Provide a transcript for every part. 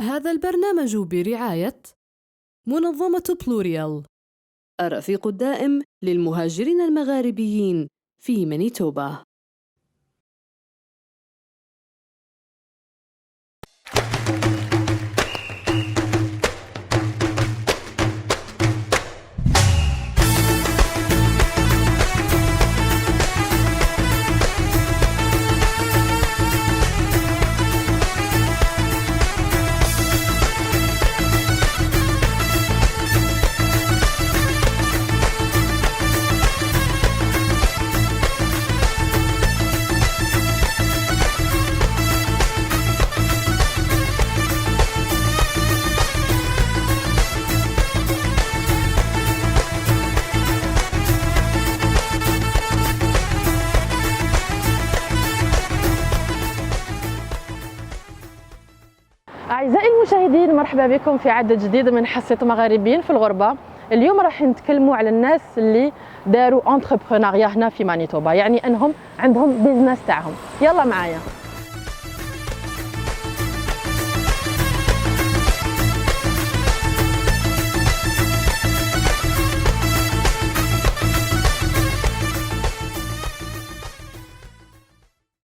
هذا البرنامج برعاية منظمة بلوريال، الرفيق الدائم للمهاجرين المغاربيين في مانيتوبا. أعزائي المشاهدين، مرحبا بكم في عدد جديد من حصة مغاربيين في الغربة. اليوم راح نتكلموا على الناس اللي داروا انتربرونيا هنا في مانيتوبا، يعني انهم عندهم بيزنس تاعهم. يلا معايا.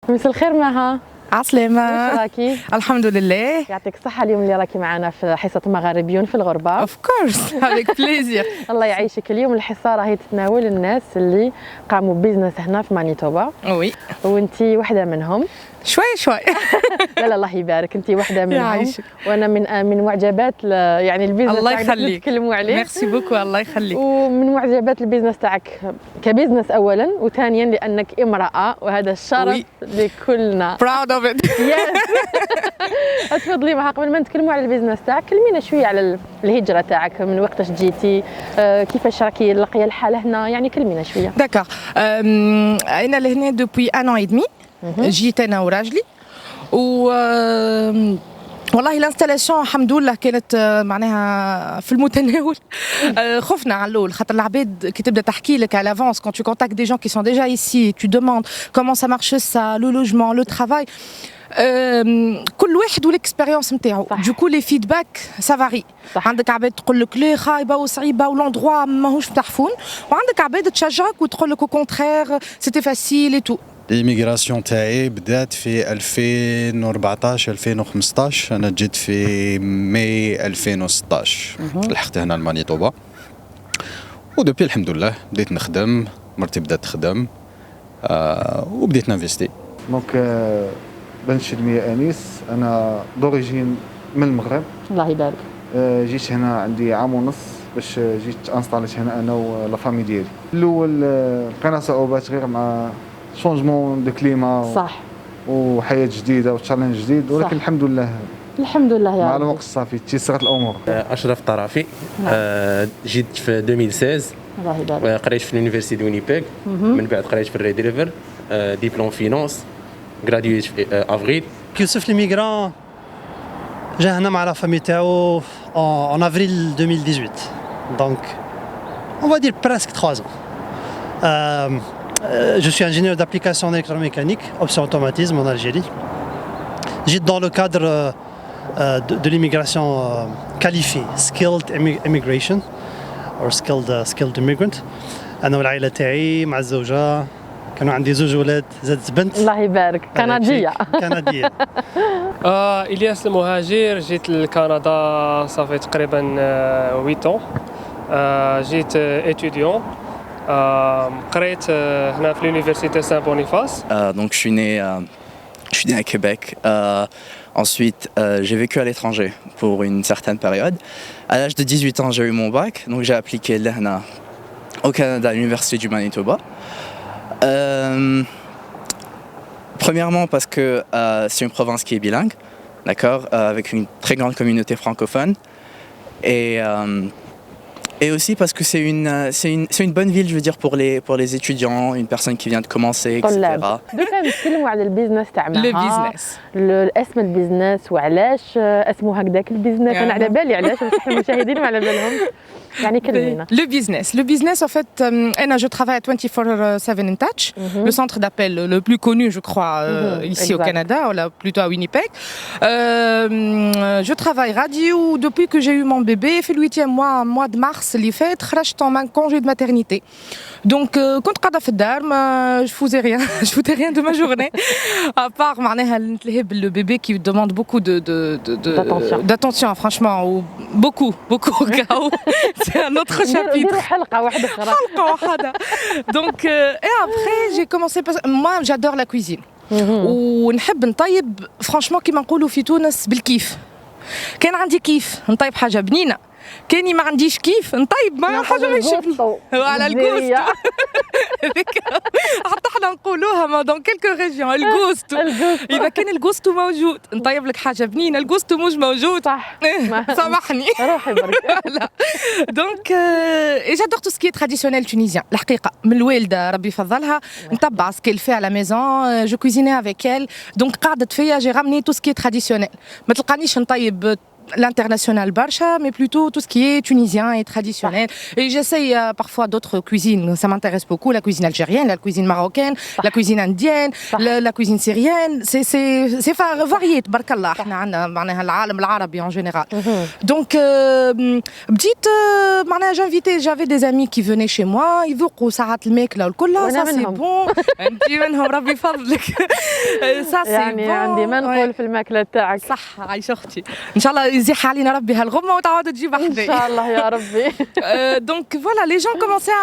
مساء الخير مها. عسلامة. كيف راكي؟ الحمد لله. يعطيك الصحة اليوم اللي راكي معنا في حصة مغاربيون في الغربة. اوف كورس avec بليزير. الله يعيشك. اليوم الحصة راهي تتناول الناس اللي قاموا ببيزنس هنا في مانيتوبا. وي. وانتي واحدة منهم. شوي لا الله يبارك، انت واحده منهم. يعيشك. وانا من معجبات يعني البيزنس الله تاعك يخليك. نتكلموا عليه. ميرسي بوكو. الله يخليك. ومن معجبات البيزنس تاعك كبيزنس اولا، وثانيا لانك امراه، وهذا الشرف لكلنا. براود اوف ات. تفضلي معها. قبل ما نتكلموا على البيزنس تاعك، كلمينا شويه على الهجره تاعك، من وقتاش جيتي، كيفاش راكي لاقيه الحال هنا، يعني كلمينا شويه. داكور. انا لهنا دوبوي ان اون اي دمي. جيت انا وراجلي و والله الانستالاسيون الحمد لله كانت معناها في المتناول. خفنا على الاول خاطر العباد كي تبدا تحكي لك على لافونس كون تو كونتاكت دي جون كي سون ديجا ايسي تو دوموند كومون سا مارش سا لو لوجمون لو ترافاي. كل واحد والاكسبيريونس نتاعو. دوكو لي فيدباك سافاري. عندك عباد تقول لك لا خايبه وصعيبه ولوندروا ماهوش متحفون، وعندك عباد تشجعك وتقول لك او كونترير سيتي فاسيل اي تو. الإيميغراسيون تاعي بدات في 2014 2015. انا جيت في ماي 2016 لحقت هنا لمانيتوبا، ودوبي الحمد لله بديت نخدم، مرتي بدات تخدم، وبديت نانفيستي. دونك بن شدمية انيس، انا دوريجين من المغرب. الله يبارك. جيت هنا عندي عام ونص باش جيت انستاليت هنا انا ولا فامي ديالي. الاول لقينا صعوبات غير مع شونجمون دو كليما. صح. وحياه جديده وتشالنج جديد، ولكن الحمد لله الحمد لله يا مع رب. الوقت صافي تيسرت الامور. اشرف طرافي. جيت في 2016. الله يبارك. قريت في اليونيفرسيتي دو وينيبيغ. من بعد قريت في الريد ريفر، ديبلوم فينانس، غراديويت في افريل. يوسف ليميغران جا هنا مع لا فامي تاعو en avril 2018. Donc on va dire presque 3 ans. Je suis ingénieur d'application en électromécanique, option automatisme en Algérie. J'étais dans le cadre de l'immigration qualifiée, skilled immigration or skilled immigrant. أنا والعائلة تاعي مع الزوجة كانوا عندي 2 ولاد زادت بنت. الله يبارك. كندية. كندية. إلياس المهاجر، جيت لكندا صافي تقريبا 8 ans. جيت étudiant. قريت هنا في l'université Saint-Boniface. Donc je suis né à Québec. Ensuite, j'ai vécu à l'étranger pour une certaine période. À l'âge de 18 ans, j'ai eu mon bac, donc j'ai appliqué l'ENA au Canada à l'université du Manitoba. Premièrement parce que c'est une province qui est bilingue, d'accord, avec une très grande communauté francophone. Et aussi parce que c'est une bonne ville, je veux dire, pour les étudiants, une personne qui vient de commencer, etc. دوكا نتكلموا على البيزنس تاع لو بيزنس اسم البيزنس وعلاش اسمه هكذاك البيزنس انا على بالي علاش بصح المشاهدين ما على بالهم يعني كلمينا Le business, en fait, je travaille à 24/7 in Touch, le centre d'appel le plus connu, je crois, ici au Canada, ou là, plutôt à Winnipeg. Je travaille radio depuis que j'ai eu mon bébé. Fait le 8e mois de mars, اللي فات خرجت en congé de maternité. Donc, كنت قاعدة في الدار ما je faisais rien, je foutais rien de ma journée, à part معناها نتلهب le bébé qui demande beaucoup d'attention, franchement, ou beaucoup c'est un autre chapitre. حلقة واحدة أخرى. Donc, et après, j'ai commencé... Moi, j'adore la cuisine. ونحب نطيب franchement كيما نقولوا في تونس بالكيف. كان عندي كيف نطيب حاجة بنينة. كاني ما عنديش كيف نطيب ما حاجه ما يشبني على الجوست حتى احنا نقولوها دون كيلكو ريجيون الجوست اذا كان الجوست موجود نطيب لك حاجه بنينه الجوست مش موجود صح سامحني روحي برك دونك اي جادور تو سكي تراديسيونيل تونيزيان الحقيقه من الوالده ربي يفضلها نتبع سكيل في على ميزون جو كوزيني افيك ال دونك قعدت فيا جي رامني تو سكي تراديسيونيل ما تلقانيش نطيب l'international barcha, mais plutôt tout ce qui est tunisien et traditionnel. Et j'essaye parfois d'autres cuisines. Ça m'intéresse beaucoup, la cuisine algérienne, la cuisine marocaine, la cuisine indienne, la cuisine syrienne. C'est varié, barkallah. On a العالم العربي en général. Donc, j'avais des amis qui venaient chez moi, ils يذوقوا ساعات الماكلة والكل ça c'est bon. انت منهم ربي يفضلك. Ça c'est يعني bon. عندي ما نقول في الماكلة تاعك. صح عايش اختي. ان شاء الله يزيح علينا ربي هالغمه وتعاود تجيب حدايا. ان شاء الله يا ربي. Donc voilà, les gens commençaient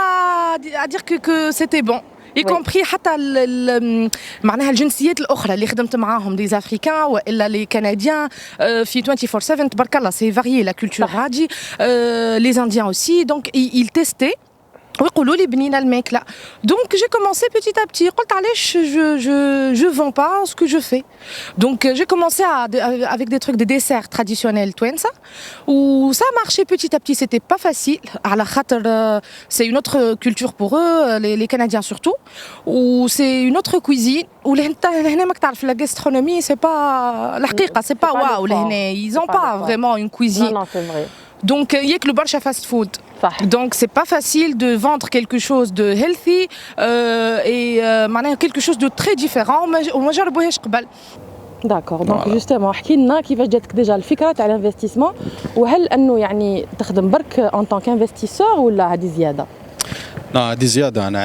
à dire que c'était bon. y compris حتى معناها الجنسيات الاخرى اللي خدمت معاهم دي افريكان والا لي كنديان في 24/7 تبارك الله سي فاريي لا كولتور غادي لي انديان اوسي دونك ils testaient ويقولوا لي بنينه الماكله دونك جي كومونسي بيتي ا بتي قلت علاش je vends pas ce que je fais donc j'ai commencé avec des trucs des desserts traditionnels توانسه ou ça marchait petit à petit c'était pas facile على خاطر c'est une autre culture pour eux les Canadiens surtout ou c'est une autre cuisine هنا ما تعرف la gastronomie c'est pas الحقيقه c'est pas waouh لهنا ils ont pas vraiment une cuisine non c'est vrai donc il y a que le barcha fast food donc c'est pas facile de vendre quelque chose de healthy et quelque chose de très différent وما جربوهاش قبل داكور دونك جوستومون احكي لنا كيفاش جاتك ديجا الفكره تاع الانفستيسمون وهل انه يعني تخدم برك ان طون كانفستيسور ولا هذه زياده لا هذه زياده انا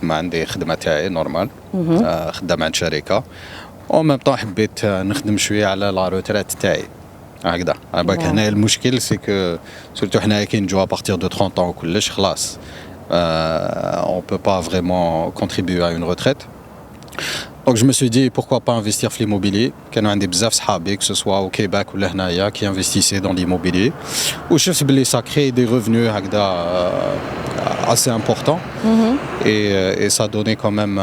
عندي خدمه تاعي نورمال خدام عند شركه او ميم طون حبيت نخدم شويه على لا روتريت تاعي هكذا باك هنا المشكل سي كو سورتو حنايا كي نجوا ابارتير دو 30 ans وكلش خلاص on peut pas vraiment contribuer à une retraite donc je me suis dit pourquoi pas investir في l'immobilier كانوا عندي بزاف صحابي que ce soit au Québec ولا هنايا qui investissaient dans l'immobilier وشفت بلي ça crée des revenus هكذا assez important et ça donnait quand même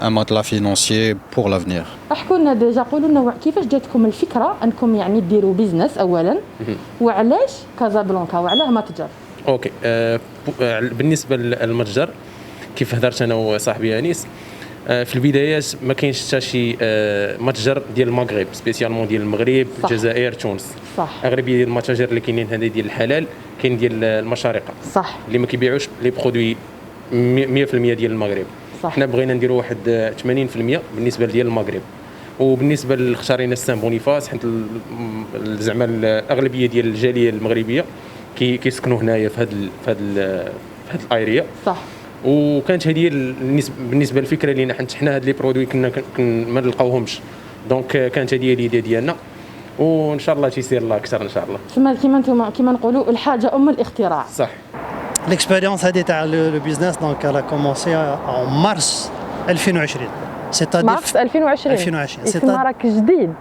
un matelas financier pour l'avenir. احكوا لنا ديجا قولوا لنا كيفاش جاتكم الفكره انكم يعني ديروا بيزنس اولا وعلاش كازابلانكا وعلاه متجر اوكي بالنسبه للمتجر كيف هضرت انا وصاحبي انيس في البدايات ما كاينش حتى شي متجر ديال المغرب سبيسيالمون ديال المغرب الجزائر تونس صح اغلبيه ديال المتاجر اللي كاينين هنا ديال الحلال كاين ديال المشارقه صح اللي ما كيبيعوش لي برودوي 100% ديال المغرب صح. حنا بغينا نديروا واحد 80% بالنسبه ديال المغرب وبالنسبه لخشارينا سان بونيفاس حيت زعما الاغلبيه ديال الجاليه المغربيه كيسكنوا هنايا في هاد الايريا صح وكانت هذه بالنسبه للفكره لينا حنا هاد لي برودوي كنا ما نلقاوهمش دونك كانت هذه ليدي ديالنا وان شاء الله تيسير الله اكثر ان شاء الله كيما نقولوا الحاجه ام الاختراع صح L'expérience تاع le business donc elle a commencé en mars 2020 c'est-à-dire مارس 2020 استثمارك جديد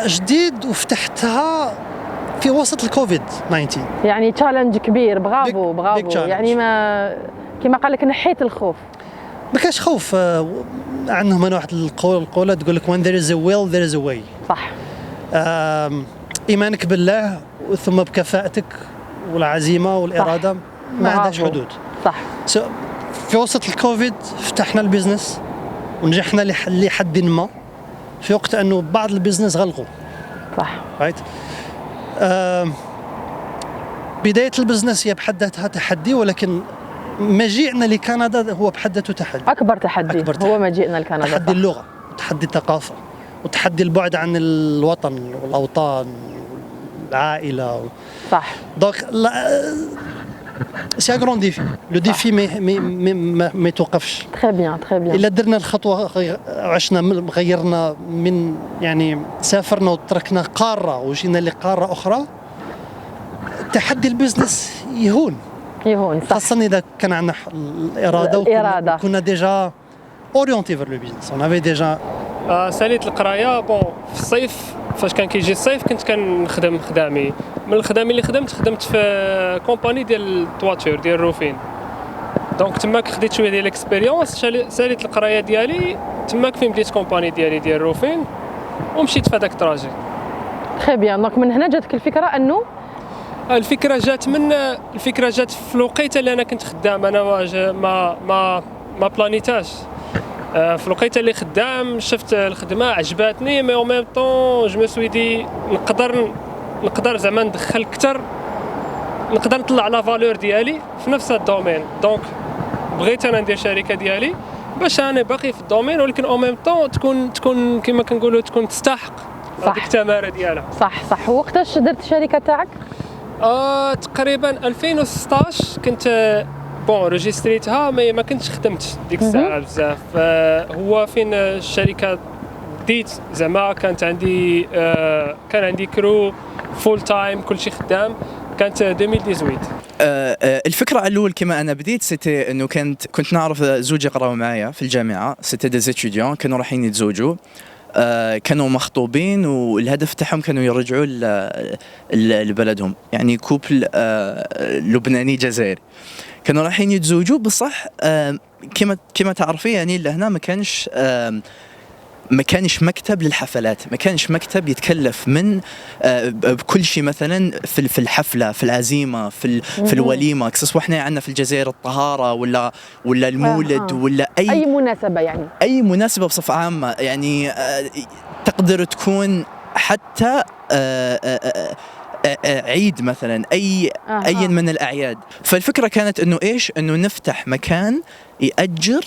جديد وفتحتها في وسط الكوفيد 19 يعني تشالنج كبير برافو يعني ما كما قال لك نحيت الخوف ما كاش خوف عندهم واحد القوله تقول لك when there is a will there is a way صح ايمانك بالله ثم بكفاءتك والعزيمه والاراده ما عندهاش برافو. حدود. صح. في وسط الكوفيد فتحنا البزنس ونجحنا لحد ما، في وقت انه بعض البزنس غلقوا. صح. رايت. بداية البزنس هي بحد ذاتها تحدي، ولكن مجيئنا لكندا هو بحد ذاته تحدي. اكبر تحدي هو مجيئنا لكندا. تحدي اللغة وتحدي الثقافة وتحدي البعد عن الوطن والأوطان والعائلة. صح. دونك سي ان غران ديفي. لو ديفي ما يتوقفش. تري بيان تري بيان. إلا درنا الخطوة عشنا غيرنا من يعني سافرنا وتركنا قارة وجينا لقارة أخرى، تحدي البزنس يهون صح. خاصة إذا كان عندنا الإرادة كنا ديجا اورينتي فير لو بيزنس، اون افي ديجا. ساليت القرايه بون في الصيف، فاش كان كيجي الصيف كنت كنخدم خدامي. من الخدامي اللي خدمت في كومباني ديال التواتور ديال الروفين، دونك تماك خديت شويه ديال الاكسبيريونس. ساليت القرايه ديالي تماك فين بديت كومباني ديالي ديال الروفين ومشيت في هذاك التراجي. تري بيان. دونك من هنا جاتك الفكره انه الفكره جات في الوقيته اللي انا كنت خدام. انا ما بلانيتاش في الوقيته اللي خدام. شفت الخدمه عجباتني، مي او ميم طون جو مو سوي دي نقدر زعما ندخل اكثر، نقدر نطلع لا فالور ديالي في نفس الدومين. دونك بغيت انا ندير شركه ديالي باش انا باقي في الدومين، ولكن او ميم طون تكون كما كنقولوا تكون تستحق هذيك الثمره ديالها. صح. وقتاش درت الشركه تاعك؟ تقريبا 2016 كنت ريجستريتها، ما كنتش خدمت ديك الساعه بزاف. هو فين الشركه بديت زعما كان عندي كرو فول تايم كلشي خدام، كانت 2018. الفكره على الاول كما انا بديت سيتي انه كنت نعرف زوج يقراو معايا في الجامعه، سيتي دي زيتيديون كانوا رايحين يتزوجوا، كانوا مخطوبين والهدف تاعهم كانوا يرجعوا لبلدهم، يعني كوبل لبناني جزائري كانوا رايحين يتزوجوا. بصح كما تعرفي يعني لهنا ما كانش مكتب للحفلات، ما كانش مكتب يتكلف من بكل شيء، مثلا في الحفله، في العزيمه، في الوليمه، كسوا احنا عندنا في الجزائر الطهاره ولا المولد ولا اي مناسبه، يعني اي مناسبه بصفه عامه، يعني تقدر تكون حتى عيد مثلا، اي من الاعياد. فالفكره كانت انه انه نفتح مكان يأجر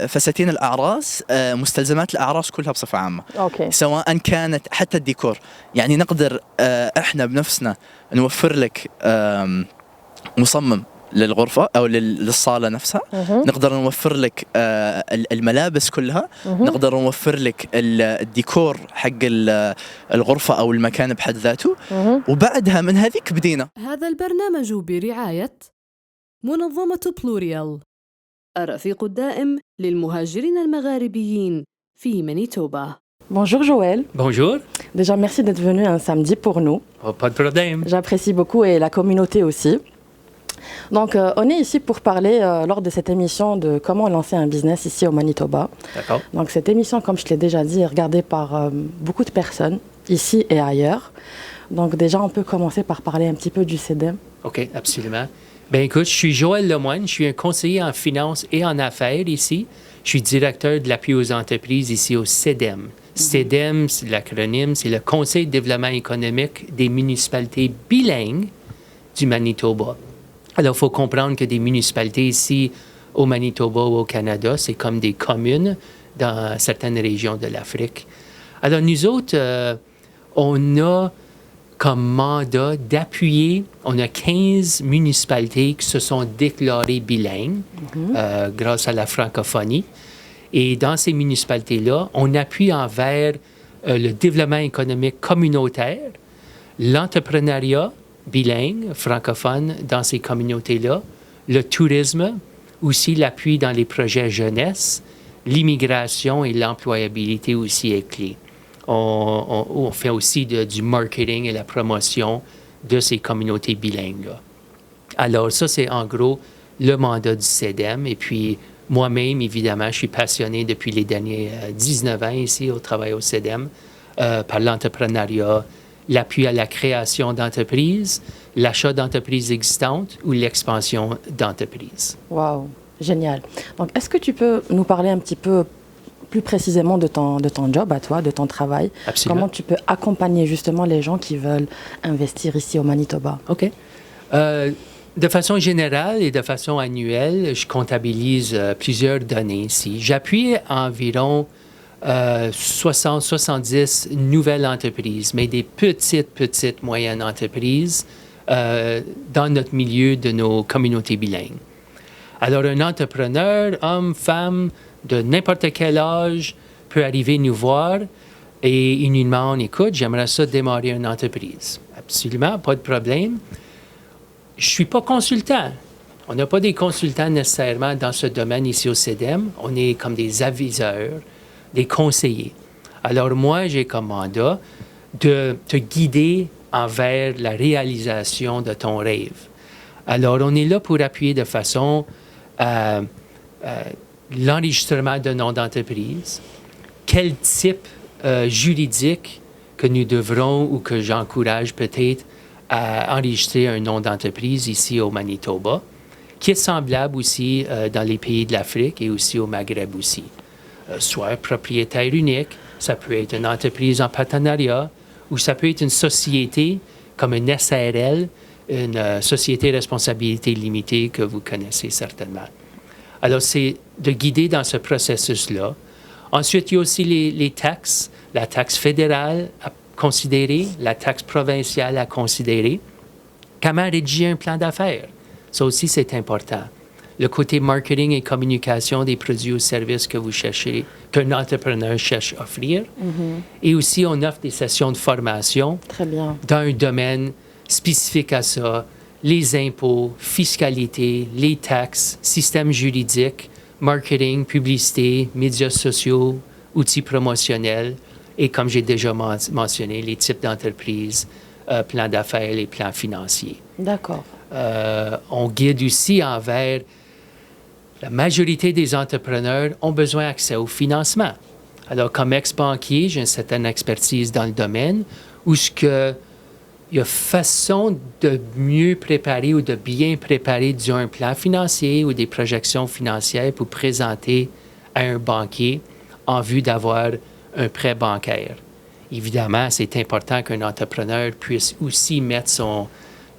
فساتين الأعراس، مستلزمات الأعراس كلها بصفة عامة. أوكي. سواء كانت حتى الديكور، يعني نقدر احنا بنفسنا نوفر لك مصمم للغرفة أو للصالة نفسها، نقدر نوفر لك الملابس كلها، نقدر نوفر لك الديكور حق الغرفة أو المكان بحد ذاته، وبعدها من هذيك بدينا. هذا البرنامج برعاية منظمة بلوريال، الرفيق الدائم للمهاجرين المغاربيين في مانيتوبا. Bonjour Joël. Bonjour. Déjà merci d'être venu un samedi pour nous. Oh, pas de problème. J'apprécie beaucoup et la communauté aussi. Donc on est ici pour parler lors de cette émission de comment lancer un business ici au Manitoba. D'accord. Donc cette émission, comme je l'ai déjà dit, est regardée par beaucoup de personnes ici et ailleurs. Donc déjà on peut commencer par parler un petit peu du CEDEM. OK, absolument. Ben écoute, je suis Joël Lemoine, je suis un conseiller en finance et en affaires ici. Je suis directeur de l'appui aux entreprises ici au CEDEM. CEDEM, c'est l'acronyme, c'est le Conseil de développement économique des municipalités bilingues du Manitoba. Alors, il faut comprendre que des municipalités ici au Manitoba ou au Canada, c'est comme des communes dans certaines régions de l'Afrique. Alors, nous autres, on a comme mandat d'appuyer, on a 15 municipalités qui se sont déclarées bilingues grâce à la francophonie. Et dans ces municipalités-là, on appuie envers le développement économique communautaire, l'entrepreneuriat bilingue, francophone dans ces communautés-là, le tourisme, aussi l'appui dans les projets jeunesse, l'immigration et l'employabilité aussi est clé. On fait aussi du marketing et la promotion de ces communautés bilingues-là. Alors ça, c'est en gros le mandat du CEDEM. Et puis moi-même, évidemment, je suis passionné depuis les derniers 19 ans ici au travail au CEDEM par l'entrepreneuriat, l'appui à la création d'entreprises, l'achat d'entreprises existantes ou l'expansion d'entreprises. Waouh, génial. Donc, est-ce que tu peux nous parler un petit peu plus précisément de ton job à toi, de ton travail? Absolument. Comment tu peux accompagner justement les gens qui veulent investir ici au Manitoba? OK. De façon générale et de façon annuelle, je comptabilise plusieurs données ici. J'appuie environ 60-70 nouvelles entreprises, mais des petites, moyennes entreprises dans notre milieu de nos communautés bilingues. Alors, un entrepreneur, homme, femme, de n'importe quel âge, peut arriver nous voir et il nous demande, écoute, j'aimerais ça démarrer une entreprise. Absolument, pas de problème. Je ne suis pas consultant. On n'a pas des consultants nécessairement dans ce domaine ici au CEDEM. On est comme des aviseurs, des conseillers. Alors moi, j'ai comme mandat de te guider envers la réalisation de ton rêve. Alors, on est là pour appuyer de façon l'enregistrement de nom d'entreprise, quel type juridique que nous devrons ou que j'encourage peut-être à enregistrer un nom d'entreprise ici au Manitoba, qui est semblable aussi dans les pays de l'Afrique et aussi au Maghreb aussi. Soit un propriétaire unique, ça peut être une entreprise en partenariat, ou ça peut être une société comme une SARL, une société de responsabilité limitée que vous connaissez certainement. Alors, c'est de guider dans ce processus-là. Ensuite, il y a aussi les taxes, la taxe fédérale à considérer, la taxe provinciale à considérer. Comment rédiger un plan d'affaires? Ça aussi, c'est important. Le côté marketing et communication des produits ou services que vous cherchez, qu'un entrepreneur cherche à offrir. Et aussi, on offre des sessions de formation. Très bien. Dans un domaine spécifique à ça, les impôts, fiscalité, les taxes, système juridique, marketing, publicité, médias sociaux, outils promotionnels et, comme j'ai déjà mentionné, les types d'entreprises, plans d'affaires et plans financiers. D'accord. On guide aussi envers la majorité des entrepreneurs ont besoin d'accès au financement. Alors, comme ex-banquier, j'ai une certaine expertise dans le domaine où il y a façon de mieux préparer ou de bien préparer un plan financier ou des projections financières pour présenter à un banquier en vue d'avoir un prêt bancaire. Évidemment, c'est important qu'un entrepreneur puisse aussi mettre son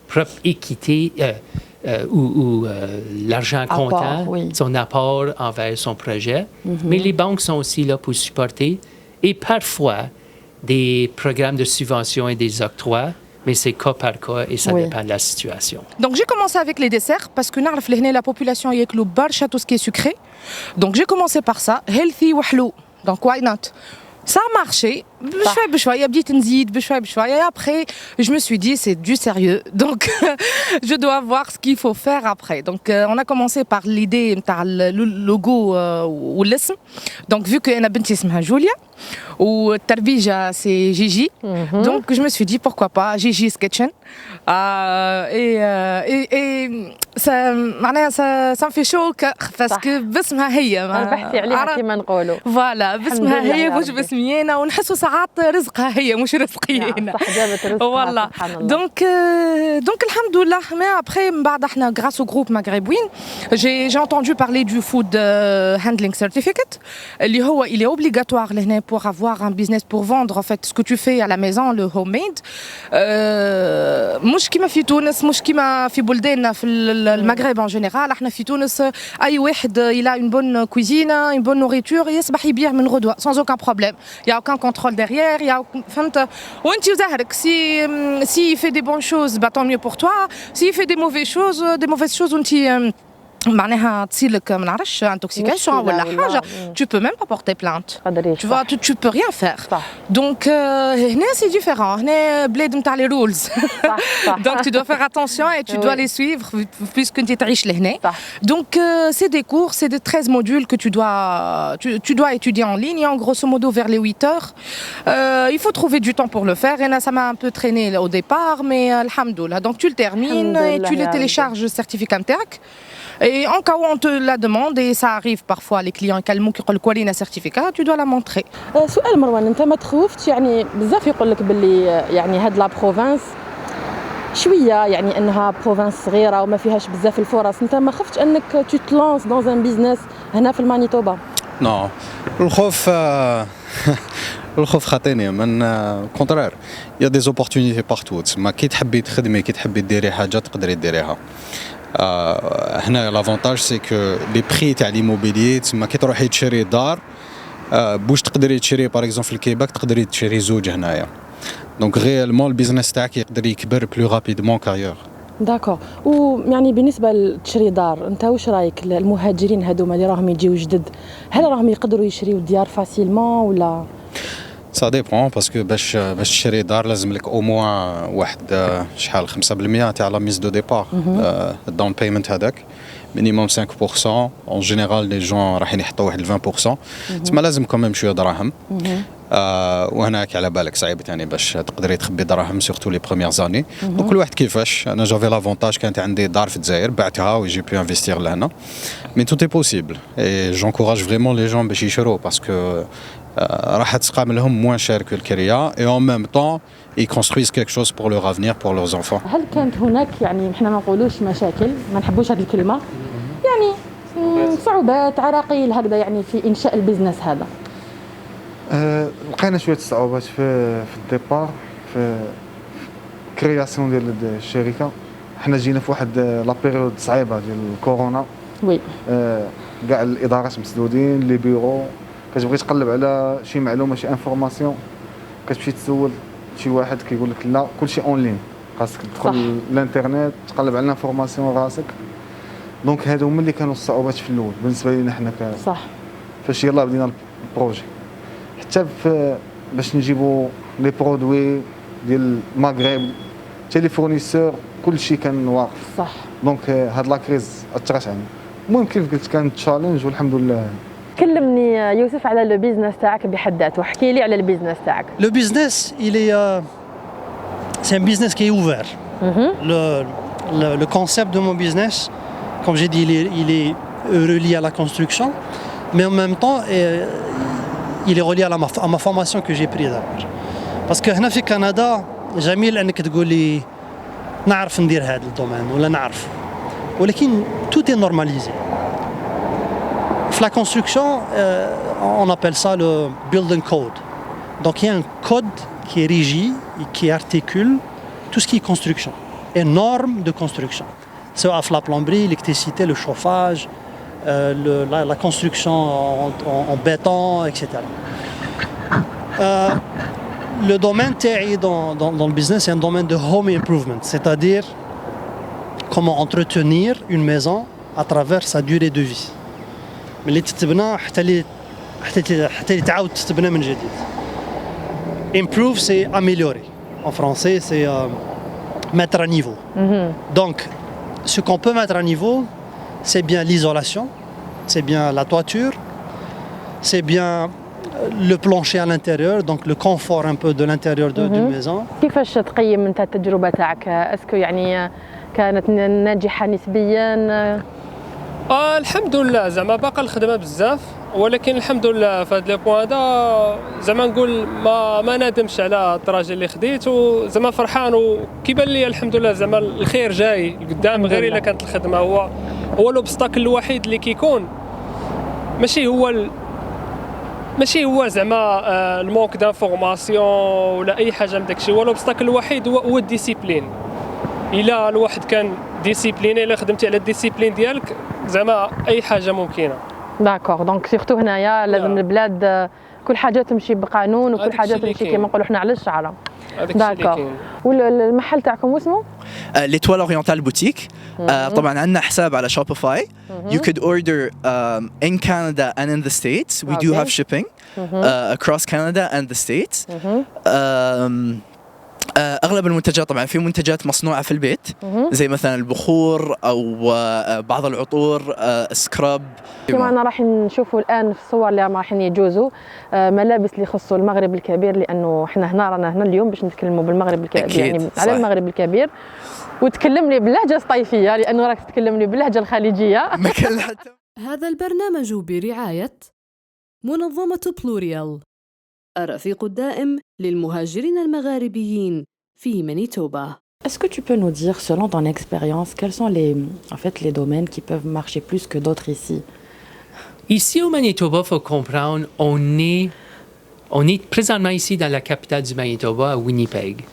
propre équité ou l'argent comptant, son apport envers son projet. Mais les banques sont aussi là pour supporter et parfois des programmes de subvention et des octrois, mais c'est cas par cas et ça dépend de la situation. Donc j'ai commencé avec les desserts parce que la population ياكلوا برشا tout ce qui est sucré. Donc j'ai commencé par ça, healthy وحلو. Donc why not? Ça a marché, بشوية بديت نزيد بشوية. Et après, je me suis dit, c'est du sérieux. Donc, je dois voir ce qu'il faut faire après. Donc, on a commencé par l'idée de le logo ou l'ism. Donc, vu que أنا بنتي اسمها جوليا والتربيجة c'est Gigi. Donc, je me suis dit, pourquoi pas, Gigi's Kitchen. Et ça me fait chaud parce que باسمها هي. البحثي عليها كما نقولوا. Voilà, باسمها هي مش باسمي أنا ونحسوا ساعات رزقها هي مش رزقي أنا. صح جابت رزقها سبحان الله. Donc alhamdoulilah, mais après grâce au groupe Maghrébouine, j'ai entendu parler du food handling certificate. Il est obligatoire pour avoir un business pour vendre en fait ce que tu fais à la maison, le homemade. مش كيما في تونس مش كيما في بلداننا في المغرب en général. احنا في تونس اي واحد il a une bonne cuisine, une bonne nourriture يصبح يبيع من غدوة sans aucun problème. Il y a aucun contrôle derrière, il y a فهمت وانت وزهرك si il fait des bonnes choses bah tant mieux pour toi. S'il fait des mauvaises choses وانت معناها تصير لك ما نعرفش intoxication ولا حاجه tu peux même pas porter plainte. Tu vois tu peux rien faire. Donc هنا c'est différent. هنا بلاد نتاع les rules. Donc tu dois faire attention et tu dois les suivre puisque tu تعيش لهنا. Donc c'est des cours, c'est des 13 modules que tu dois étudier en ligne en grosso modo vers les 8 heures. Il faut trouver du temps pour le faire et là ça m'a un peu traîné au départ mais alhamdoulilah. Donc tu le termines et tu le télécharges le certificat نتاعك. Et en cas où on te la demande, et ça arrive parfois, les clients يكلموك يقول لك ورينا certificat, tu dois la montrer. سؤال مروان، انت ما تخوفتش يعني بزاف يقول لك باللي يعني هاد لا بروفانس شويه يعني انها بروفانس صغيره وما فيهاش بزاف الفرص، انت ما خفتش انك تو تلونس دون ان بيزنس هنا في المانيتوبا؟ نو الخوف الخوف خاطيني من كونترير يا دي زوبورتونيتي بارتو تسمى كي تحبي تخدمي كي تحبي ديري حاجه تقدري ديريها. هنا لافونتاج سي كو لي بري تاع ليموبيليي تسمى كي تروحي تشري دار باش تقدري تشري باغ اكزومبل في الكيباك تقدري تشري زوج هنايا. دونك ريالمون البيزنس تاعك يقدر يكبر بلو رابيدمون كايور. داكور. ويعني بالنسبه لتشري دار انت واش رايك المهاجرين هذوما اللي راهم يجيو جدد هل راهم يقدروا يشريو ديار فاسيلمون ولا؟ سا ديبون باسكو باش تشري دار لازم لك او موان واحد شحال 5% تاع لا ميز دو ديبار الداون بايمنت هذاك مينيموم 5%. اون جينيرال لي جون رايحين يحطوا واحد 20%. تسمى لازم كوميم شويه دراهم. وهناك على بالك صعيب ثاني باش تقدري تخبي دراهم سورتو لي بروميير زاني. دونك كل واحد كيفاش. انا جافي لافونتاج كانت عندي دار في الجزائر بعتها وجي بي انفستير لهنا مي تو اي بوسيبل اي جونكوراج فريمون لي جون باش يشرو باسكو راح تسقام لهم موان شير كو الكريا اي اون ميم طون ils construisent quelque chose pour leur avenir pour leurs enfants. هل كانت هناك يعني احنا ما نقولوش مشاكل ما نحبوش هذه الكلمه يعني صعوبات عراقيل هكذا يعني في انشاء البزنس هذا؟ لقينا شويه صعوبات في الديبار في كرياسيون ديال الشركه. حنا جينا في واحد لا بيريود صعيبه ديال الكورونا. وي كاع الادارات مسدودين لي بيرو كتبغي تقلب على شي معلومه شي انفورماسيون كتمشي تسول شي واحد كيقول لك لا كلشي اون لين خاصك تدخل الانترنت تقلب على الانفورماسيون راسك. دونك هادو هما اللي كانوا الصعوبات في الاول بالنسبه لينا حنا صح فاش يلاه بدينا البروجي حتى باش نجيبوا لي برودوي ديال المغرب تيليفونيسور كلشي كان واقف. صح. دونك هاد لا كريز اثرت علينا. المهم كيف قلت كان تشالنج والحمد لله. كلمني يوسف على لو بيزنس تاعك بحد ذاته واحكي لي على البيزنس تاعك. Le business, c'est un business qui est ouvert. Le concept de mon business, comme j'ai dit, il est relié à la construction, mais en même temps, il est relié à ma formation que j'ai prise d'abord. Parce que هنا في كندا جميل انك تقولي نعرف ندير هذا الدومين ولا نعرف، ولكن tout est normalisé. La construction, on appelle ça le building code. Donc il y a un code qui est régi et qui articule tout ce qui est construction et normes de construction. C'est la plomberie, l'électricité, le chauffage, la construction en béton, etc. Le domaine dans le business, c'est un domaine de home improvement, c'est-à-dire comment entretenir une maison à travers sa durée de vie. ملي تتبنى حتى اللي تعاود تتبنى من جديد. Improve c'est améliorer. En français c'est mettre à niveau. Donc ce qu'on peut mettre à niveau c'est bien l'isolation, c'est bien la toiture, c'est bien le plancher à l'intérieur, donc le confort un peu de l'intérieur d'une maison. كيفاش تقيم انت التجربه تاعك؟ اسكو يعني كانت ناجحه نسبيا؟ الحمد لله زعما باقا الخدمه بزاف ولكن الحمد لله في هذا لي بوين هذا زعما نقول ما نادمش على الطراجه اللي خديت وزعما فرحان وكيبان لي الحمد لله زعما الخير جاي قدام غير الا كانت الخدمه هو الاوبستاكل الوحيد اللي كيكون ماشي هو زعما المونك دانفورماسيون ولا اي حاجه من داكشي. هو الاوبستاكل الوحيد هو الديسيبلين. الا الواحد كان ديسيبليني الا خدمتي على الديسيبلين ديالك زعما اي حاجه ممكنه. داكور. دونك سيرتو هنايا لازم البلاد كل حاجه تمشي بقانون وكل حاجه تمشي كما نقولوا حنا على الشعره. داكور. والمحل تاعكم واسمه؟ ليتوال اورينتال بوتيك. طبعا عندنا حساب على شوبيفاي. You could order in Canada and in the States. We do have shipping across Canada and the States. اغلب المنتجات طبعا في منتجات مصنوعه في البيت زي مثلا البخور او بعض العطور سكراب. كما انا راح نشوفوا الان في الصور اللي راح يجوزوا ملابس اللي يخصوا المغرب الكبير لانه احنا رانا هنا اليوم باش نتكلموا بالمغرب الكبير يعني على المغرب الكبير وتكلم لي باللهجه الصيفيه لانه راك تتكلم لي باللهجه الخليجيه. هذا البرنامج برعايه منظمه بلوريال الرفيق الدائم للمهاجرين المغاربيين في مانيتوبا. Est-ce que tu peux nous dire, selon ton expérience, quels sont les domaines qui peuvent marcher plus que d'autres ici? Ici au Manitoba, il faut comprendre, on est présentement ici dans la capitale du Manitoba, à Winnipeg.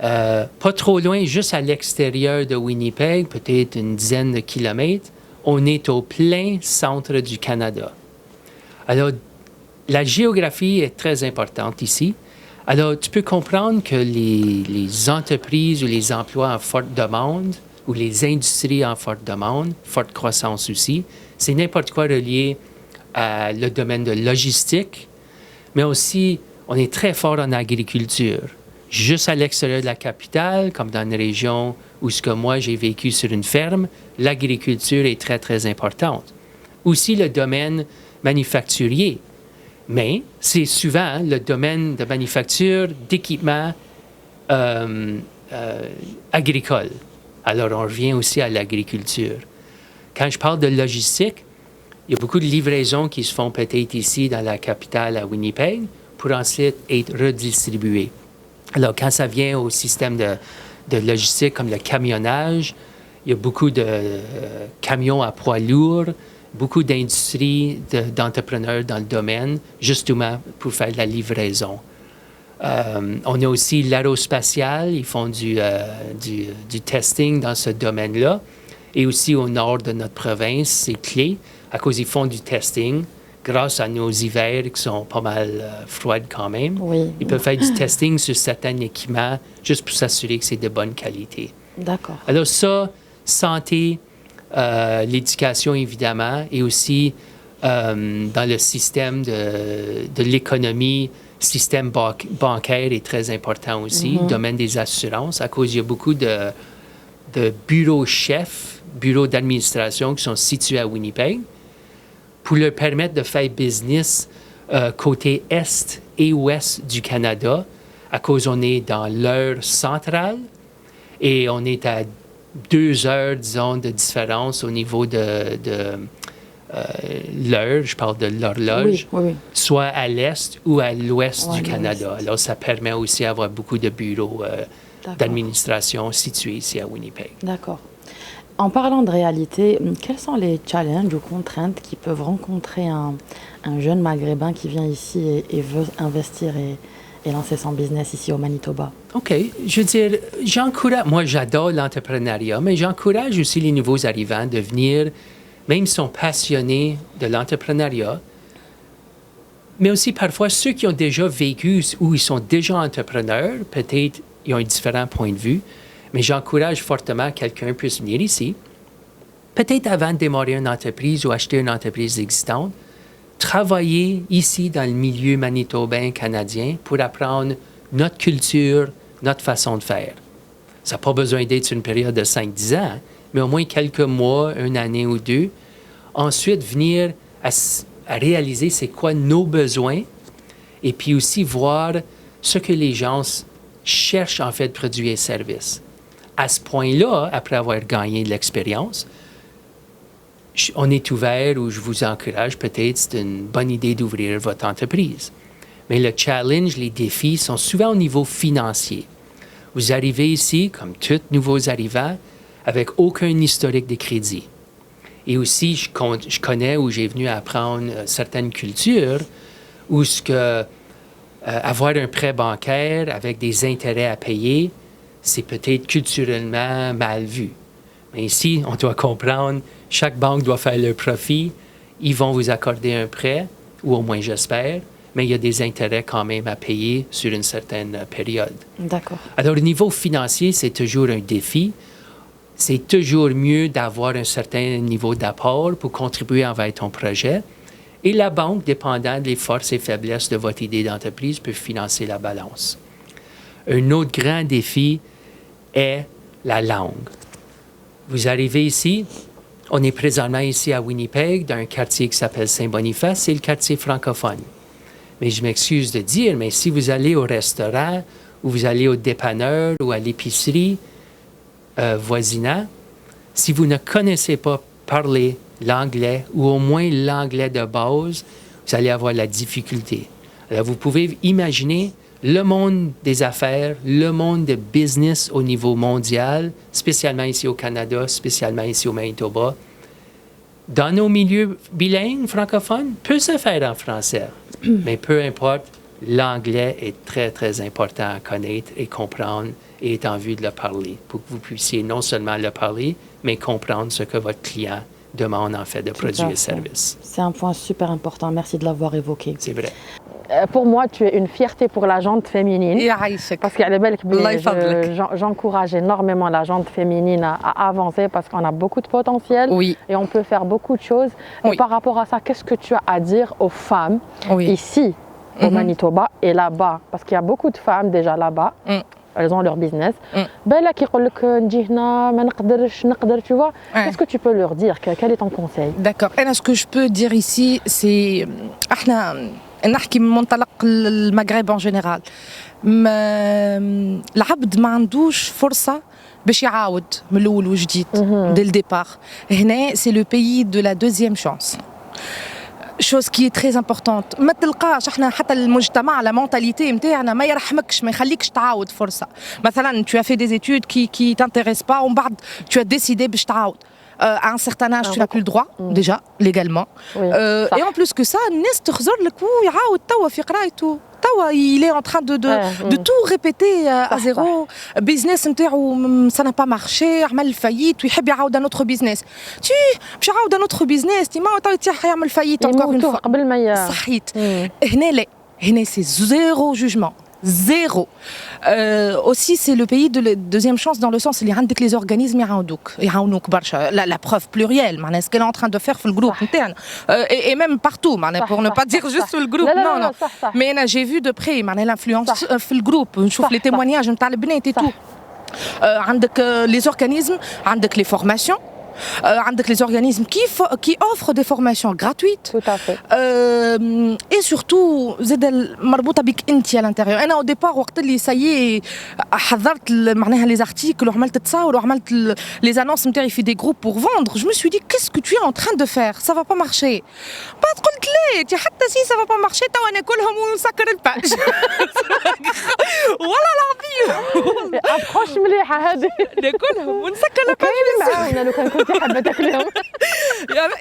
Pas trop loin, juste à l'extérieur de Winnipeg, peut-être une dizaine de kilomètres, on est au plein centre du Canada. Alors, la géographie est très importante ici. Alors, tu peux comprendre que les entreprises ou les emplois en forte demande, ou les industries en forte demande, forte croissance aussi, c'est n'importe quoi relié à le domaine de logistique, mais aussi, on est très fort en agriculture. Juste à l'extérieur de la capitale, comme dans une région où ce que moi j'ai vécu sur une ferme, l'agriculture est très, très importante. Aussi le domaine manufacturier. Mais c'est souvent le domaine de manufacture, d'équipement agricole. Alors, on revient aussi à l'agriculture. Quand je parle de logistique, il y a beaucoup de livraisons qui se font peut-être ici dans la capitale à Winnipeg pour ensuite être redistribuées. Alors, quand ça vient au système de logistique comme le camionnage, il y a beaucoup de camions à poids lourds, beaucoup d'industries, d'entrepreneurs dans le domaine, justement pour faire de la livraison. On a aussi l'aérospatial, ils font du testing dans ce domaine-là. Et aussi au nord de notre province, c'est clé, à cause qu'ils font du testing, grâce à nos hivers qui sont pas mal froids quand même. Oui. Ils peuvent faire du testing sur certains équipements, juste pour s'assurer que c'est de bonne qualité. D'accord. Alors ça, santé, l'éducation évidemment, et aussi dans le système de l'économie, système bancaire est très important aussi, le domaine des assurances, à cause il y a beaucoup de bureaux-chefs, bureaux d'administration qui sont situés à Winnipeg, pour leur permettre de faire business côté est et ouest du Canada, à cause on est dans l'heure centrale et on est à 2 heures, disons, de différence au niveau de l'heure, je parle de l'horloge, oui. soit à l'est ou à l'ouest du Canada. Alors, ça permet aussi d'avoir beaucoup de bureaux d'administration situés ici à Winnipeg. D'accord. En parlant de réalité, quels sont les challenges ou contraintes qui peuvent rencontrer un jeune maghrébin qui vient ici et veut investir et lancer son business ici au Manitoba? OK. Je veux dire, moi j'adore l'entrepreneuriat, mais j'encourage aussi les nouveaux arrivants de venir, même s'ils sont passionnés de l'entrepreneuriat, mais aussi parfois ceux qui ont déjà vécu ou ils sont déjà entrepreneurs, peut-être ils ont un différent point de vue, mais j'encourage fortement que quelqu'un puisse venir ici, peut-être avant de démarrer une entreprise ou acheter une entreprise existante, travailler ici dans le milieu manitobain canadien pour apprendre notre culture, notre façon de faire. Ça n'a pas besoin d'être sur une période de 5-10 ans, mais au moins quelques mois, une année ou deux. Ensuite, venir à réaliser c'est quoi nos besoins et puis aussi voir ce que les gens cherchent en fait produits et services. À ce point-là, après avoir gagné de l'expérience, on est ouvert ou je vous encourage, peut-être c'est une bonne idée d'ouvrir votre entreprise. Mais le challenge, les défis sont souvent au niveau financier. Vous arrivez ici, comme tous nouveaux arrivants, avec aucun historique de crédit. Et aussi, je connais où j'ai venu apprendre certaines cultures où avoir un prêt bancaire avec des intérêts à payer, c'est peut-être culturellement mal vu. Mais ici, on doit comprendre, chaque banque doit faire leur profit, ils vont vous accorder un prêt, ou au moins j'espère, mais il y a des intérêts quand même à payer sur une certaine période. D'accord. Alors, au niveau financier, c'est toujours un défi. C'est toujours mieux d'avoir un certain niveau d'apport pour contribuer envers ton projet. Et la banque, dépendant des forces et faiblesses de votre idée d'entreprise, peut financer la balance. Un autre grand défi est la langue. Vous arrivez ici, on est présentement ici à Winnipeg, dans un quartier qui s'appelle Saint-Boniface, c'est le quartier francophone. Mais je m'excuse de dire, mais si vous allez au restaurant, ou vous allez au dépanneur, ou à l'épicerie voisinant, si vous ne connaissez pas parler l'anglais, ou au moins l'anglais de base, vous allez avoir la difficulté. Alors, vous pouvez imaginer le monde des affaires, le monde de business au niveau mondial, spécialement ici au Canada, spécialement ici au Manitoba, dans nos milieux bilingues francophones, peut se faire en français. Mais peu importe, l'anglais est très, très important à connaître et comprendre et est en vue de le parler pour que vous puissiez non seulement le parler, mais comprendre ce que votre client demande en fait de produits et services. C'est un point super important. Merci de l'avoir évoqué. C'est vrai. Pour moi, tu es une fierté pour la jante féminine. Parce j'encourage énormément la jante féminine à avancer parce qu'on a beaucoup de potentiel et on peut faire beaucoup de choses. Et par rapport à ça, qu'est-ce que tu as à dire aux femmes ici, au Manitoba et là-bas? Parce qu'il y a beaucoup de femmes déjà là-bas. Elles ont leur business. Ben qui tu vois, qu'est-ce que tu peux leur dire? Quel est ton conseil? D'accord. Et là, ce que je peux dire ici, c'est نحكي من منطلق المغرب en général. العبد ما عندوش فرصة باش يعاود من الأول وجديد dès le départ. هنا c'est le pays de la deuxième chance. chose qui est très importante. ما تلقاش احنا حتى المجتمع la mentalité نتاعنا ما يرحمكش ما يخليكش تعاود فرصة. مثلا tu as fait des études qui t'intéressent pas ومن بعد tu as décidé باش تعاود. À un certain âge, tu n'as plus le droit, déjà, légalement. Et en plus que ça, il est en train de tout répéter à zéro. Business, ça n'a pas marché, عمل faillite, ويحب يعاود un autre business. Tu باش يعاود un autre business, يعمل faillite encore une fois. صحيت. هنا c'est zéro jugement. Zéro. Aussi, c'est le pays de la deuxième chance dans le sens où les organismes la preuve plurielle, ce qu'elle est en train de faire dans le groupe interne. Et même partout, pour ne pas dire juste sur le groupe. Non. Mais j'ai vu de près l'influence dans le groupe. Je vois les témoignages, et tout. Les organismes, les formations. Les organismes qui offrent des formations gratuites. Tout à fait. Et surtout, مربوطة بك أنت à l'intérieur. أنا au départ وقت اللي ça y est حضرت معناها les articles وعملت تصاور وعملت les annonces نتاعي في des groupes pour vendre. Je me suis dit qu'est-ce que tu es en train de faire? Ça va pas marcher. بعد قلت ليه حتى si ça va pas marcher توا ناكلهم ونسكر الباج. والله العظيم. أبخش مليحة هذه. ناكلهم ونسكر الباج. معانا لو كان كنت حابة تاكلهم.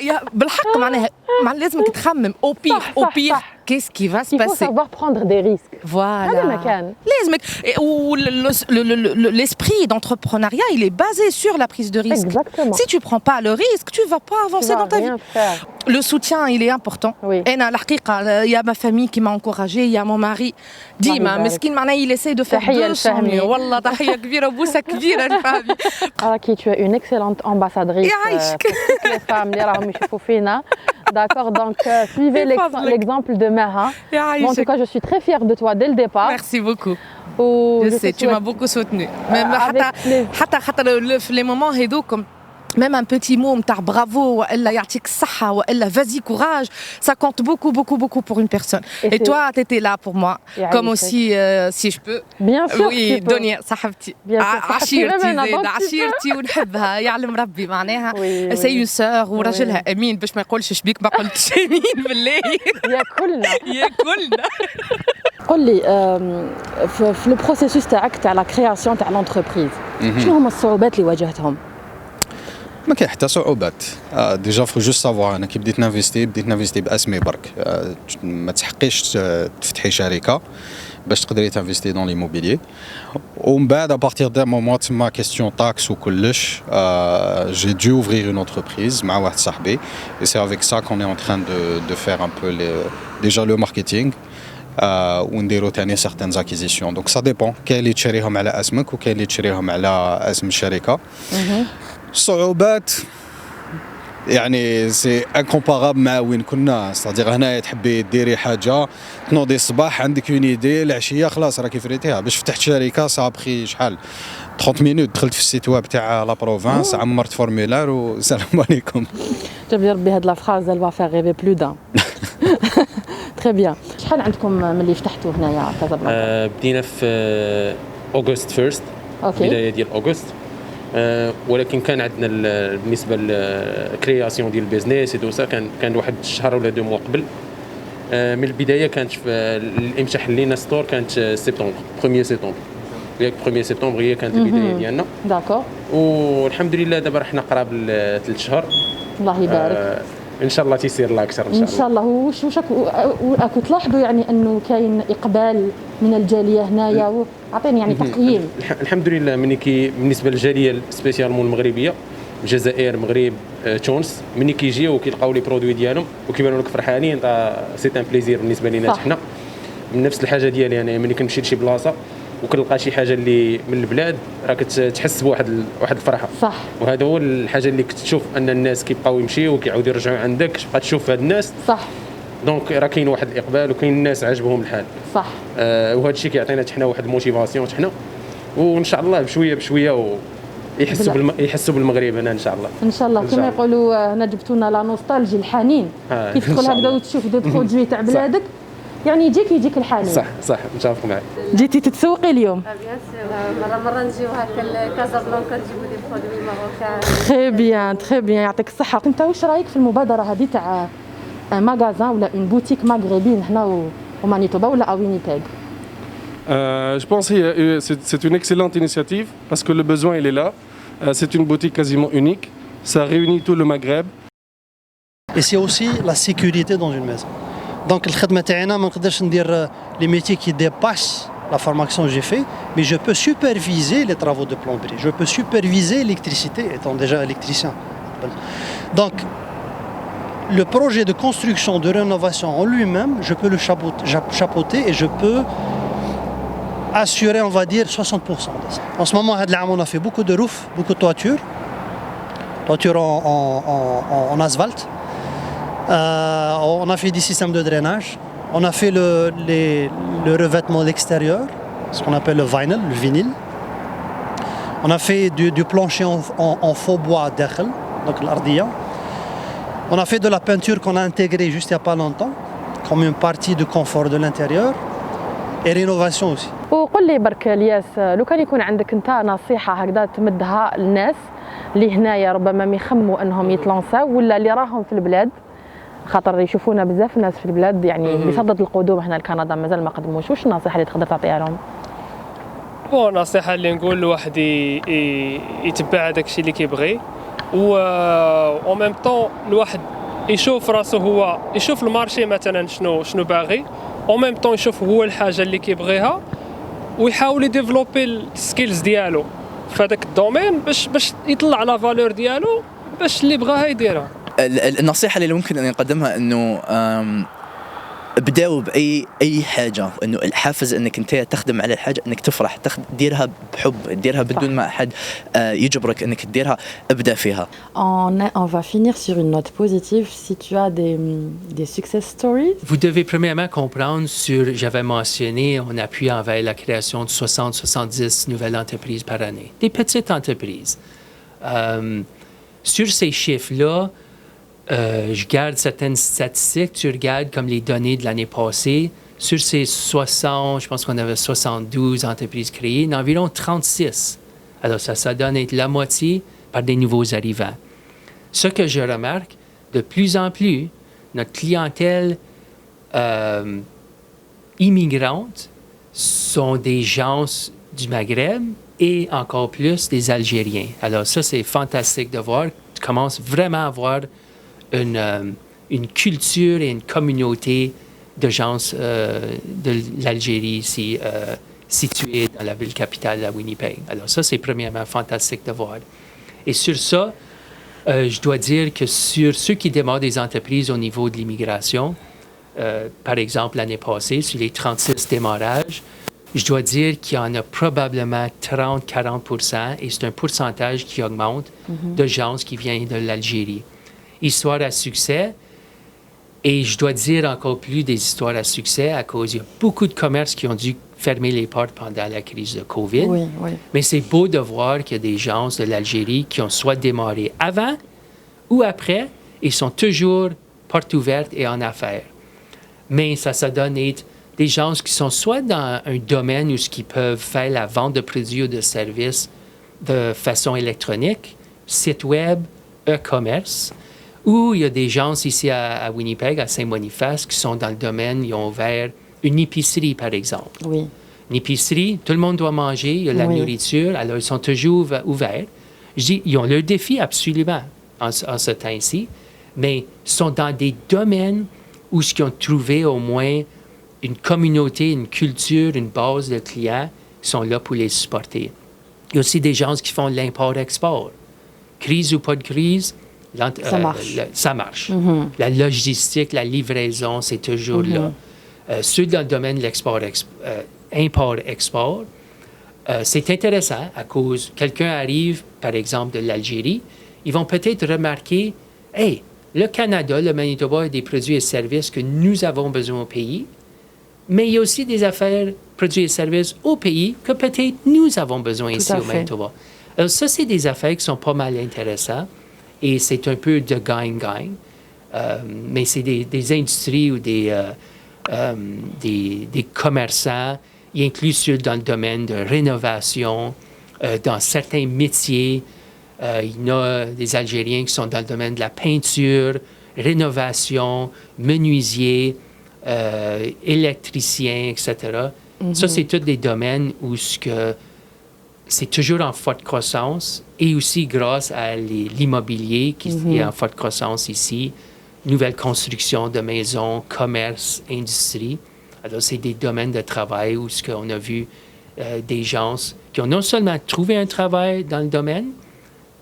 يا بالحق معناها لازمك تخمم au pire qu'est-ce qui va se passer. Il faut savoir prendre des risques. Voilà. هذا مكان. لازمك l'esprit d'entrepreneuriat, il est basé sur la prise de risque. Exactement. Si tu prends pas le risque, tu vas pas avancer dans ta vie. Faire. Le soutien, il est important. Oui. Il y a ma famille qui m'a encouragée, il y a mon mari. ديما مسكين معناه il essaie de faire 200 mieux. والله تحية كبيرة بوسة كبيرة لفهمي. Raki, tu es une excellente ambassadrice pour toutes les femmes اللي راهم يشوفوا فينا. D'accord, donc suivez l'exemple de Meha. Bon, en tout cas, je suis très fière de toi dès le départ. Merci beaucoup. Je sais, tu m'as beaucoup soutenue. Même les moments هذوك même un petit mot نتاع bravo وإلا يعطيك الصحة وإلا vas-y courage, ça compte beaucoup pour une personne. Et toi, tu étais là pour moi, comme aussi si je peux. Bien sûr. Oui, دنيا صاحبتي. عشيرتي ونحبها يعلم ربي معناها. C'est une sœur وراجلها أمين باش ما يقولش شبيك ما قلتش أمين بالله. ياكلنا. قل لي في لو بروسيسوس تاعك تاع لا كرياسيون تاع لونتربريز شنو هما الصعوبات اللي واجهتهم؟ ما كاين حتى صعوبات. ديجا فو جوست سافوار انا كي بديت نانفيستي باسمي برك. ما تحقيش تفتحي شركه باش تقدري تانفيستي دون ليموبيليي. ومن بعد ابارتيغ دان مومون تما كيستيون تاكس وكلش جي دو اوفرير اون انتربريز مع واحد صاحبي. اي سي افيك سا كون اي ان تران دو فير ان بو ديجا لو ماركتينغ ونديرو تاني سيغتان اكيزيسيون. دونك سا ديبون كاين اللي تشريهم على اسمك وكاين اللي تشريهم على اسم الشركه. الصعوبات يعني سي انكومبارابل مع وين كنا. صديق هنايا تحبي ديري حاجه تنوضي الصباح عندك اون ايدي العشيه خلاص راكي فريتيها. باش فتحت شركه صابخي شحال 30 مينوت دخلت في السيت ويب تاع لا بروفانس عمرت فورمولار والسلام عليكم. جاب ربي هاد لا فراز elle va faire rêver plus d'un. Très bien. شحال عندكم ملي فتحتوا هنايا كازابلانكا؟ بدينا في اوغست 1 بدايه ديال اوغست. ولكن كان عندنا بالنسبه للكرياسيون ديال البيزنس دو سا كان واحد الشهر ولا 2 موا قبل من البدايه كانت في الامتحان لينا ستور كانت سبتمبر 1 سبتمبر ياك 1 سبتمبر هي كانت البدايه ديالنا داكور والحمد لله دابا رحنا قراب ل 3 شهور الله يبارك ان شاء الله تيسير الله اكثر ان شاء الله واش راكم تلاحظوا يعني انه كاين اقبال من الجاليه هنايا اعطيني يعني تقييم الحمد لله بالنسبه للجاليه سبيسيالمون المغربيه الجزائر المغرب تونس ملي كيجيو وكيلقاو لي برودوي ديالهم وكيبانوا لك فرحانين سي ان بليزير بالنسبه لينا حنا من نفس الحاجه ديالي انا ملي كنمشي لشي بلاصه وكنلقى شي حاجه اللي من البلاد راك تحس بواحد الفرحه صح وهذا هو الحاجه اللي كتشوف ان الناس كيبقاو يمشيو وكيعاودوا يرجعوا عندك تبقى تشوف هاد الناس صح دونك راه كاين واحد الاقبال وكاين الناس عاجبهم الحال صح وهذا الشيء كيعطينا حنا واحد الموتيفاسيون حنا وان شاء الله بشويه يحسوا بالمغرب هنا ان شاء الله ان شاء الله كما يقولوا هنا جبتوا لنا لا نوستالجي الحنين كي تدخل هكذا وتشوف دي برودوي تاع بلادك يعني يجيك الحنين صح نتفق معك جيتي تتسوقي اليوم بيان سور مره نجيو هكا لكازابلانكا نجيبوا دي برودوي ماروكان تري بيان يعطيك الصحه انت واش رايك في المبادره هذه تاع ماغازان ولا اون بوتيك مغربي هنا ومانيتوبا ولا وينيبيغ Je pense que c'est une excellente initiative parce que le besoin il est là. C'est une boutique quasiment unique. Ça réunit tout le Maghreb. Et c'est aussi la sécurité dans une maison. Donc الخدمة تاعنا ما نقدرش ندير les métiers qui dépassent la formation que j'ai fait, mais je peux superviser les travaux de plomberie. Je peux superviser l'électricité étant déjà électricien. Donc le projet de construction, de rénovation en lui-même, je peux le chapeauter et je peux assurer, on va dire, 60%. En ce moment, on a fait beaucoup de roofs, beaucoup de toitures en asphalte. On a fait des systèmes de drainage. On a fait le revêtement de l'extérieur, ce qu'on appelle le vinyle. On a fait du plancher en faux bois d'Echel, donc l'ardia. On a fait de la peinture qu'on a intégrée juste il n'y a pas longtemps, comme une partie de confort de l'intérieur. Et rénovation aussi. وقل لي برك الياس لو كان يكون عندك انت نصيحه هكذا تمدها للناس اللي هنايا ربما ما يخموا انهم يتلانساو ولا اللي راهم في البلاد خاطر يشوفونا بزاف ناس في البلاد يعني بصدد القدوم هنا لكندا مازال ما قدموش واش النصيحه اللي تقدر تعطيها لهم؟ النصيحه اللي نقول الواحد يتبع هذاك الشيء اللي كيبغي و اون ميم طون الواحد يشوف راسو هو يشوف المارشي مثلا شنو باغي اون ميم طون يشوف هو الحاجه اللي كيبغيها ويحاول يديفلوبي السكيلز ديالو في هذاك الدومين باش يطلع لا فالور ديالو باش اللي بغاها يديرها. النصيحه اللي ممكن ان نقدمها انه ابداوا باي حاجه انه الحافز انك انت تخدم على الحاجه انك تفرح ديرها بحب ديرها بدون ما احد يجبرك انك تديرها ابدا فيها. On va finir sur une note positive. Si tu as des success stories. Vous devez premièrement comprendre j'avais mentionné, on appuie envers la création de 60-70 nouvelles entreprises par année. Des petites entreprises. Sur ces chiffres-là, je garde certaines statistiques, tu regardes comme les données de l'année passée, sur ces 60, je pense qu'on avait 72 entreprises créées, environ 36. Alors ça donne être la moitié par des nouveaux arrivants. Ce que je remarque, de plus en plus, notre clientèle immigrante sont des gens du Maghreb et encore plus des Algériens. Alors ça, c'est fantastique de voir. Tu commences vraiment à voir une culture et une communauté de gens de l'Algérie ici, située dans la ville capitale, à Winnipeg. Alors ça, c'est premièrement fantastique de voir. Et sur ça, je dois dire que sur ceux qui démarrent des entreprises au niveau de l'immigration, par exemple l'année passée, sur les 36 démarrages, je dois dire qu'il y en a probablement 30-40%, et c'est un pourcentage qui augmente de gens qui viennent de l'Algérie. Histoire à succès, et je dois dire encore plus des histoires à succès à cause il y a beaucoup de commerces qui ont dû fermer les portes pendant la crise de COVID. Oui, oui. Mais c'est beau de voir qu'il y a des gens de l'Algérie qui ont soit démarré avant ou après et sont toujours portes ouvertes et en affaires. Mais ça donne être des gens qui sont soit dans un domaine où ils peuvent faire la vente de produits ou de services de façon électronique, site web, e-commerce, Ou il y a des gens ici à Winnipeg, à Saint-Boniface, qui sont dans le domaine, ils ont ouvert une épicerie, par exemple. Oui. Une épicerie, tout le monde doit manger, il y a de la nourriture, alors ils sont toujours ouverts. Je dis, ils ont leur défi absolument en ce temps-ci, mais ils sont dans des domaines où ils ont trouvé au moins une communauté, une culture, une base de clients qui sont là pour les supporter. Il y a aussi des gens qui font de l'import-export. Crise ou pas de crise, ça marche. Ça marche. La logistique, la livraison, c'est toujours là. Ceux dans le domaine de l'import-export, c'est intéressant à cause quelqu'un arrive, par exemple, de l'Algérie, ils vont peut-être remarquer, hey, le Canada, le Manitoba a des produits et services que nous avons besoin au pays, mais il y a aussi des affaires, produits et services au pays que peut-être nous avons besoin ici au Manitoba. Alors ça, c'est des affaires qui sont pas mal intéressantes et c'est un peu de gagne-gagne, mais c'est des industries ou des commerçants, ils incluent ceux dans le domaine de rénovation, dans certains métiers. Il y a des Algériens qui sont dans le domaine de la peinture, rénovation, menuisier, électricien, etc. Ça, c'est tous des domaines où c'est toujours en forte croissance et aussi grâce à l'immobilier qui est en forte croissance ici, nouvelles constructions de maisons, commerce, industrie. Alors, c'est des domaines de travail où on a vu des gens qui ont non seulement trouvé un travail dans le domaine,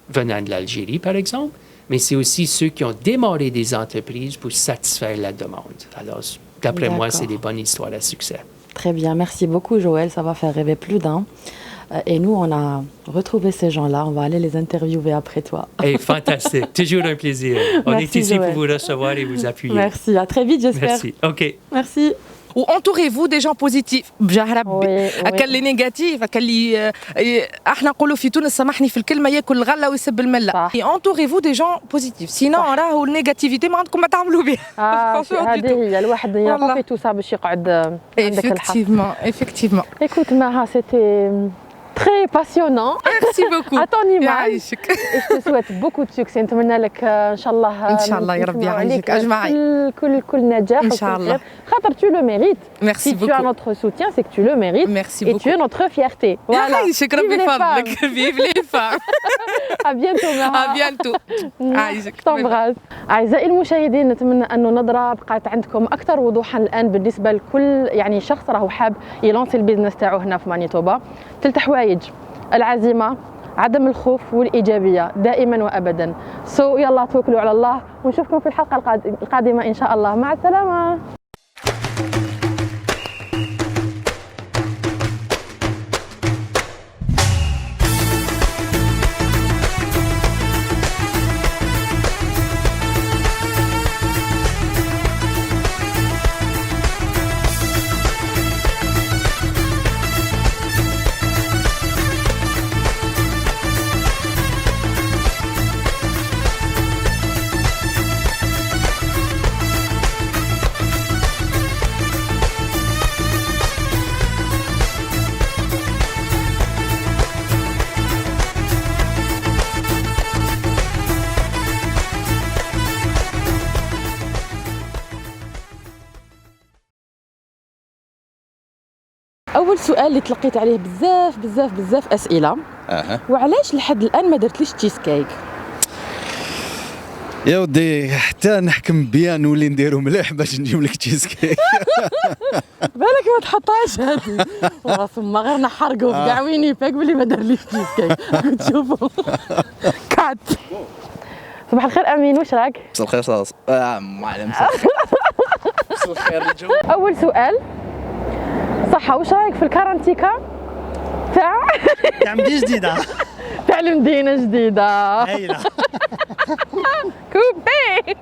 venant de l'Algérie, par exemple, mais c'est aussi ceux qui ont démarré des entreprises pour satisfaire la demande. Alors, d'après moi, c'est des bonnes histoires à succès. Très bien. Merci beaucoup, Joël. Ça va faire rêver plus d'un. Et nous, on a retrouvé ces gens-là. On va aller les interviewer après toi. Hey, fantastique. Toujours un plaisir. On est ici pour vous recevoir et vous appuyer. Merci. À très vite, j'espère. Merci. OK. Merci. Ou entourez-vous des gens positifs بجاه ربي اكل لي نيجاتيف اكل لي احنا نقولوا في تونس سامحني في الكلمه ياكل الغله ويسب المله entourez-vous des gens positifs sinon راهو النيجاتيفيتي ما عندكم ما تعملوا بها هذه هي الواحد يعطي في توسع باش يقعد عندك الحق effectivement écoute Maha c'était très passionnant. Merci beaucoup. À ton image. Et je te souhaite beaucoup de succès. نتمنى لك ان شاء الله ان شاء الله يا ربي يعيشك اجمعين كل نجاح ان شاء الله. خاطر tu le mérites. Merci si beaucoup. tu as notre soutien, c'est que tu le mérites. Merci et beaucoup. tu es notre fierté. Voilà. يعيشك ربي يفضلك. Vive les femmes. À bientôt Maha. À bientôt. يعيشك. تمغاز. أعزائي المشاهدين نتمنى أنه نظرة بقات عندكم أكثر وضوحا الآن بالنسبة لكل يعني شخص راهو حاب يلانسي البيزنس تاعو هنا في مانيتوبا. 3 حوايج. العزيمة، عدم الخوف والإيجابية دائما وأبدا. يلا توكلوا على الله ونشوفكم في الحلقة القادمة إن شاء الله. مع السلامة. أول سؤال اللي تلقيت عليه بزاف أسئلة. وعلاش لحد الآن ما درتليش تشيز كيك؟ يا ودي حتى نحكم بيا نولي نديرو مليح باش نجيب لك تشيز كيك. بالك ما تحطهاش هذه. ثم غير نحرقوا في كاع وينيبيك بلي ما دارليش تشيز كيك. تشوفوا. كات. صباح الخير أمين واش راك؟ مساء الخير صاص. معلم مساء الخير الجو. أول سؤال صحة واش رايك في الكارانتيكا تاع مدينة جديدة تاع المدينة جديدة؟ هايلة كوبي